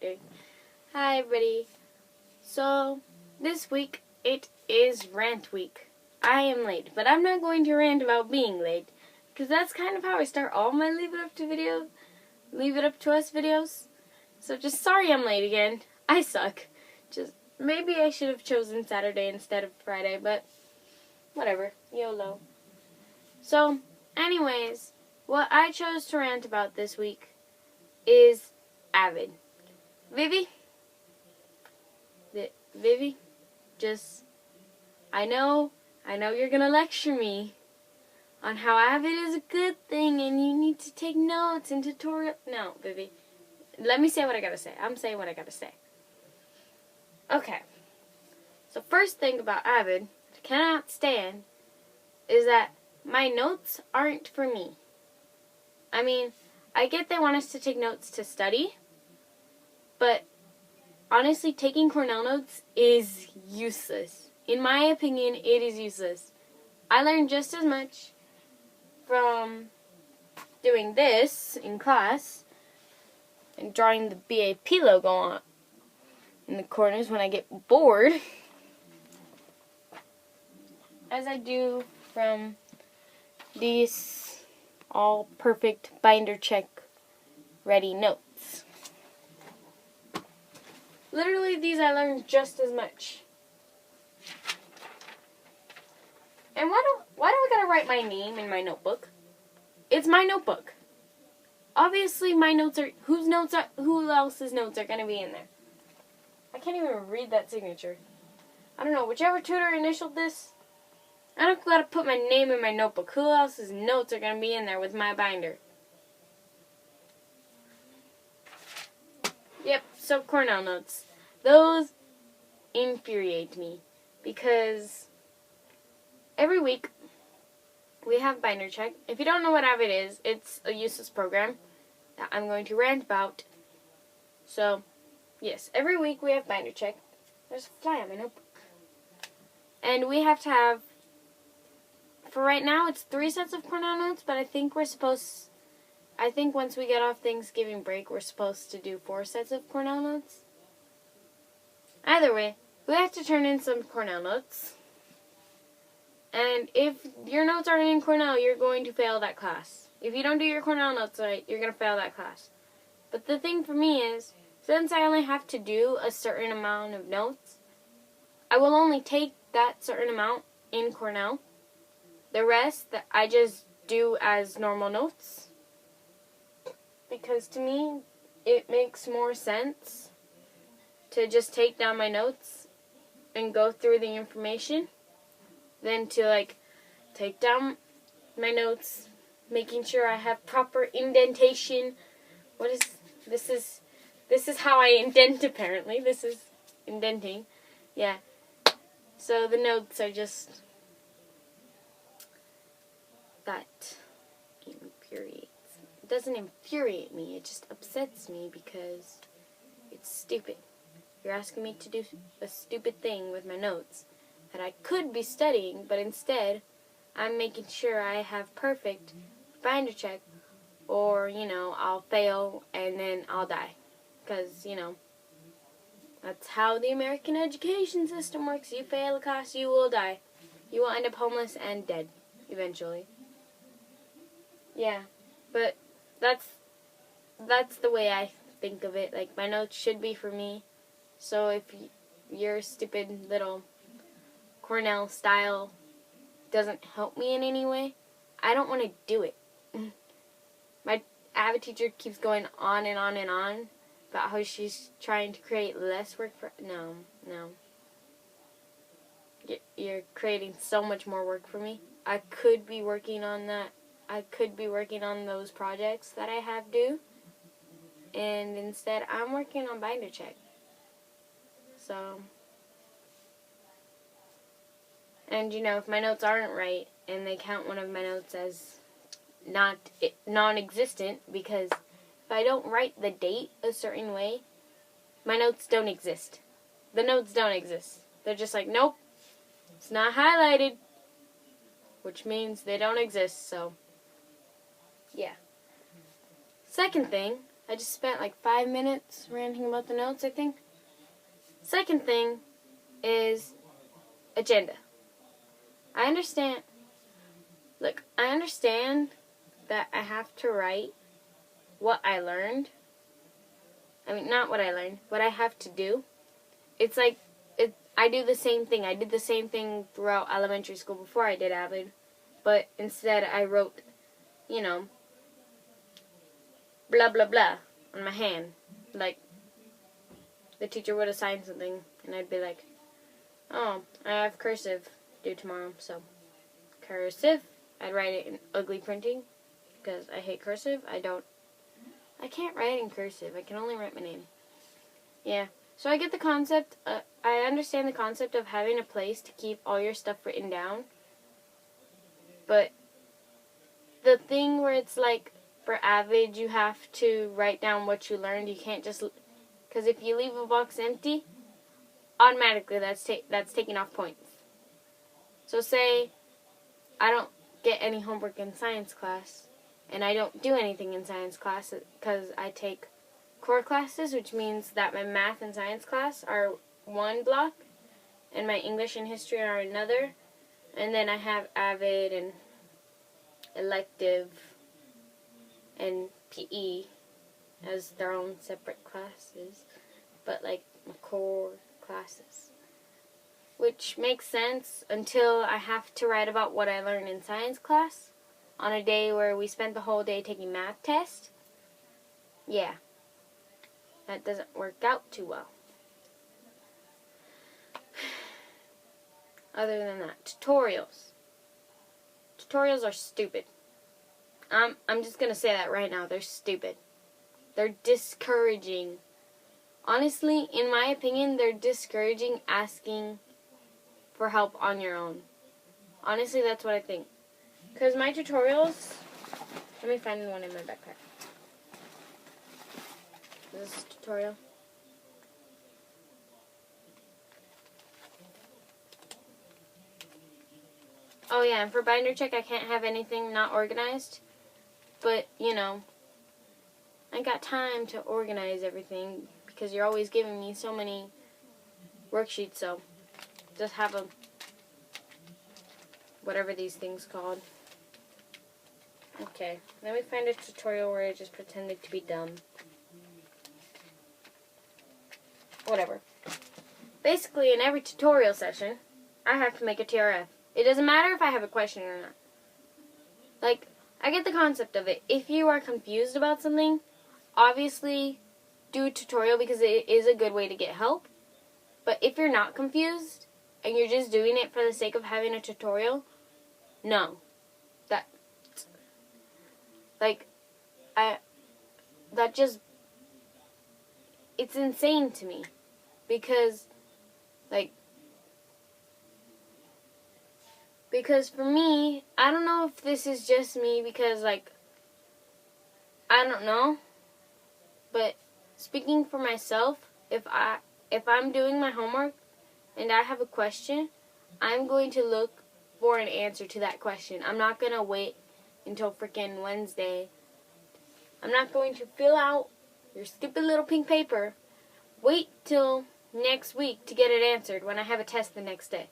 kidding. Hi, everybody. So, this week, it is rant week. I am late, but I'm not going to rant about being late, because that's kind of how I start all my Leave It Up to Us videos. So just sorry I'm late again. I suck. Just, maybe I should have chosen Saturday instead of Friday, but whatever. YOLO. So, anyways, what I chose to rant about this week is Avid. Vivi, I know you're gonna lecture me on how Avid is a good thing and you need to take notes and tutorial. No, Vivi, let me say what I gotta say. I'm saying what I gotta say. Okay. So first thing about Avid, I cannot stand, is that my notes aren't for me. I mean, I get they want us to take notes to study, but honestly, taking Cornell notes is useless. In my opinion, it is useless. I learned just as much from doing this in class and drawing the BAP logo on in the corners when I get bored as I do from these all perfect binder check ready notes. Literally, these I learned just as much. And why do I gotta write my name in my notebook? It's my notebook. Obviously, my notes are who else's notes are gonna be in there. I can't even read that signature. I don't know, whichever tutor initialed this, I don't gotta put my name in my notebook. Who else's notes are gonna be in there with my binder? Yep, so Cornell notes. Those infuriate me because every week we have binder check. If you don't know what Avid is, it's a useless program that I'm going to rant about. So, yes, every week we have binder check. There's a fly on my notebook. And we have to have, for right now, it's 3 sets of Cornell notes, but I think once we get off Thanksgiving break, we're supposed to do 4 sets of Cornell notes. Either way, we have to turn in some Cornell notes. And if your notes aren't in Cornell, you're going to fail that class. If you don't do your Cornell notes right, you're going to fail that class. But the thing for me is, since I only have to do a certain amount of notes, I will only take that certain amount in Cornell. The rest, that I just do as normal notes. Because to me, it makes more sense to just take down my notes and go through the information than to take down my notes, making sure I have proper indentation. This is how I indent, apparently. This is indenting. Yeah. So the notes are just, that infuriates. It doesn't infuriate me, it just upsets me because it's stupid. You're asking me to do a stupid thing with my notes that I could be studying, but instead I'm making sure I have perfect binder check, or, I'll fail and then I'll die. Because, that's how the American education system works. You fail a class, you will die. You will end up homeless and dead, eventually. Yeah, but that's the way I think of it. My notes should be for me. So if your stupid little Cornell style doesn't help me in any way, I don't want to do it. My Avid teacher keeps going on and on and on about how she's trying to create less work for... No. You're creating so much more work for me. I could be working on that. I could be working on those projects that I have due. And instead, I'm working on binder check. So... And, if my notes aren't right, and they count one of my notes as non-existent, because if I don't write the date a certain way, my notes don't exist. The notes don't exist. They're just nope, it's not highlighted, which means they don't exist, so, yeah. Second thing, I just spent like 5 minutes ranting about the notes, I think. Second thing is agenda. I understand that I have to write what I learned. I mean, not what I learned, what I have to do. It's like, I do the same thing. I did the same thing throughout elementary school before I did Avid. But instead I wrote, blah, blah, blah on my hand. Like, the teacher would assign something, and I'd be like, oh, I have cursive due tomorrow, so cursive. I'd write it in ugly printing, because I hate cursive. I can't write in cursive. I can only write my name. Yeah. So I get the concept, I understand the concept of having a place to keep all your stuff written down. But the thing where it's like, for Avid, you have to write down what you learned. You can't just, because if you leave a box empty, automatically that's taking off points. So say I don't get any homework in science class, and I don't do anything in science class because I take core classes, which means that my math and science class are one block, and my English and history are another, and then I have Avid and elective and PE as their own separate classes, but like my core classes. Which makes sense until I have to write about what I learned in science class on a day where we spent the whole day taking math tests. Yeah. That doesn't work out too well. Other than that, tutorials. Tutorials are stupid. I'm just going to say that right now. They're stupid. They're discouraging. Honestly, in my opinion, they're discouraging asking for help on your own. Honestly, that's what I think. Because my tutorials... Let me find one in my backpack. This is a tutorial. Oh yeah, and for binder check, I can't have anything not organized. But, I got time to organize everything because you're always giving me so many worksheets, so just have a, whatever these things called. Okay, let me find a tutorial where I just pretended to be dumb. Whatever. Basically, in every tutorial session, I have to make a TRF. It doesn't matter if I have a question or not. Like, I get the concept of it. If you are confused about something, obviously do a tutorial because it is a good way to get help. But if you're not confused and you're just doing it for the sake of having a tutorial, no. It's insane to me. Because for me, I don't know if this is just me because, I don't know. But speaking for myself, if I'm doing my homework and I have a question, I'm going to look for an answer to that question. I'm not going to wait until freaking Wednesday. I'm not going to fill out your stupid little pink paper. Wait till next week to get it answered when I have a test the next day.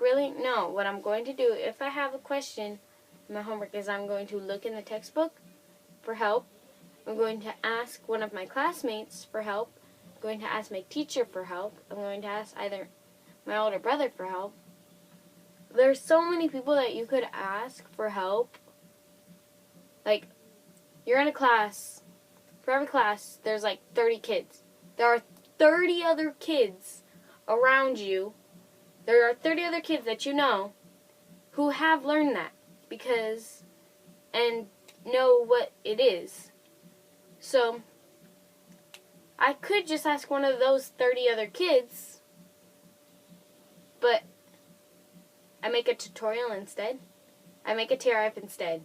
Really? No. What I'm going to do, if I have a question in my homework, is I'm going to look in the textbook for help. I'm going to ask one of my classmates for help. I'm going to ask my teacher for help. I'm going to ask either my older brother for help. There's so many people that you could ask for help. You're in a class. For every class, there's 30 kids. There are 30 other kids around you. There are 30 other kids that you know who have learned that and know what it is. So, I could just ask one of those 30 other kids, but I make a tutorial instead. I make a TRF instead.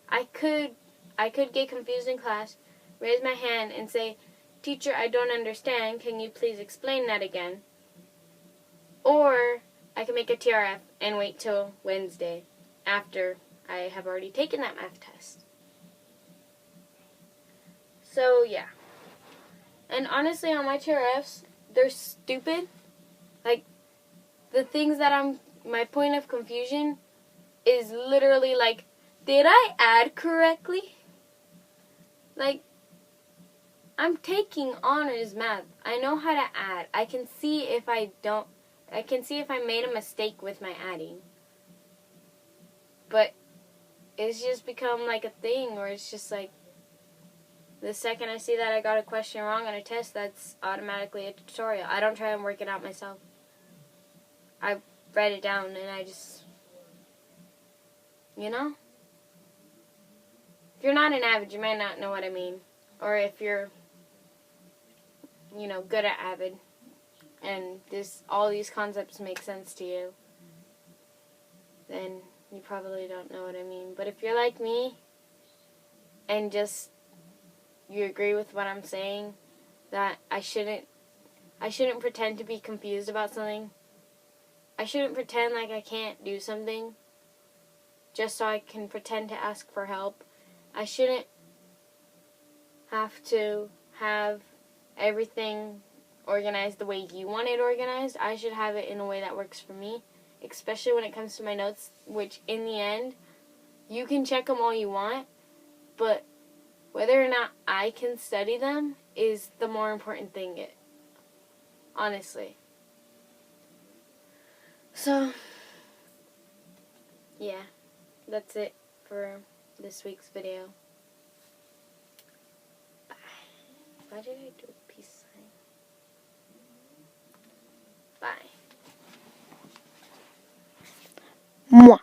I could get confused in class, raise my hand and say, "Teacher, I don't understand. Can you please explain that again?" Or I can make a TRF and wait till Wednesday after I have already taken that math test. So, yeah. And honestly, on my TRFs, they're stupid. Like, the things that my point of confusion is literally like, did I add correctly? Like, I'm taking honors math. I know how to add. I can see if I made a mistake with my adding. But it's just become like a thing where it's just like, the second I see that I got a question wrong on a test, that's automatically a tutorial. I don't try and work it out myself. I write it down and I just, you know? If you're not an Avid, you might not know what I mean. Or if you're, good at Avid and all these concepts make sense to you, then you probably don't know what I mean. But if you're like me and just you agree with what I'm saying, that I shouldn't pretend to be confused about something. I shouldn't pretend like I can't do something just so I can pretend to ask for help. I shouldn't have to have everything organized the way you want it organized. I should have it in a way that works for me, especially when it comes to my notes, which in the end, you can check them all you want, but whether or not I can study them is the more important thing, honestly. So, yeah, that's it for this week's video. Bye. Why did I do a peace sign? Bye. Mwah.